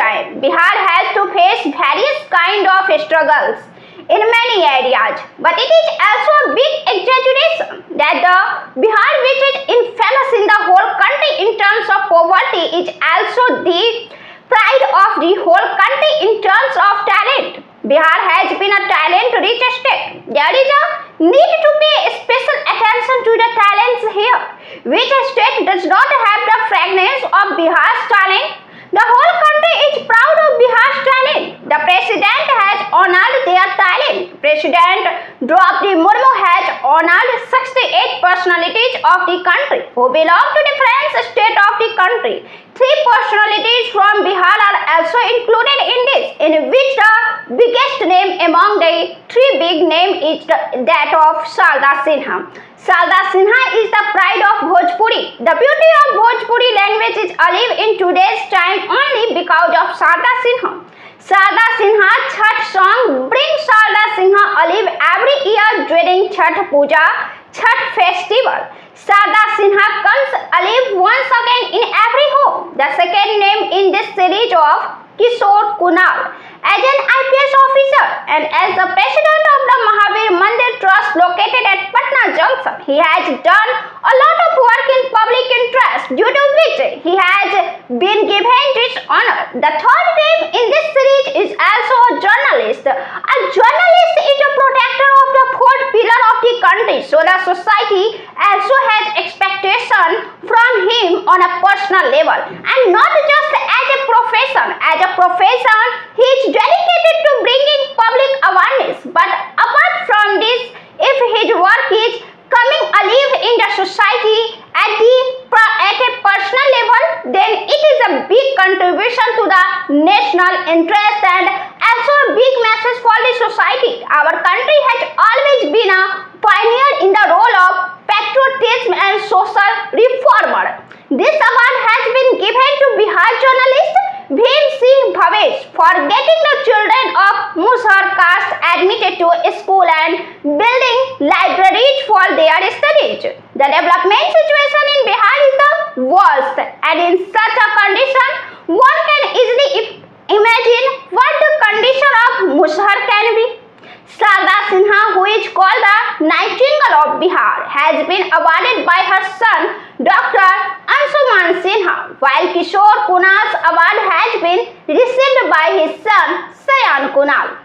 time, Bihar has to face various kind of struggles in many areas, but it is also a big exaggeration that the Bihar, which is infamous in the whole country in terms of poverty, is also the pride of the whole country in terms of talent. Bihar has been a talent-rich state. There is a need to pay special attention to the talents here. Which state does not have the fragrance of Bihar's talent? The whole country is proud of Bihar's talent. The president has honored their talent. President Draupadi Murmu has honored 68 personalities of the country who belong to different states of the country. 3 personalities from Bihar are also included in this, in which the biggest name among the 3 big names is that of Sarada Sinha. Sarada Sinha is the pride of Bhojpuri. The beauty of Bhojpuri language is alive in today's time only because of Sarada Sinha. Sarada Sinha Chhath song brings Sarada Sinha alive every year during Chhath Puja, Chhath festival. Sarada Sinha comes alive once again in every home. The second name in this series of Kishore Kunal. As an IPS officer and as the president of the Mahavir Mandir Trust located at Patna Junction, he has done a lot of work in public interest, due to which he has been given this honor. The third name in this series is also a journalist. A journalist is a protector of the 4th pillar of the country, so the society also has expectation from him on a personal level and not just as a profession. As a profession, he is dedicated to bringing public awareness, but apart from this, if his work is coming alive in the society at a personal level, then it is a big contribution to the national interest and also a big message for the society. Our country has always been a pioneer in the role of patriotism and social reformer. This award has been given to Bihar journalist Bhim Singh Bhavesh for getting the children of Musar caste admitted to school and building libraries for their studies. The development situation in Bihar is the worst, and in such a condition, one can easily imagine what the condition of Musar can be. Sarada Sinha, who is called the Nightingale of Bihar, has been awarded by her son Dr. Anshuman Sinha, while Kishore Kunal's award has been received by his son Sayan Kunal.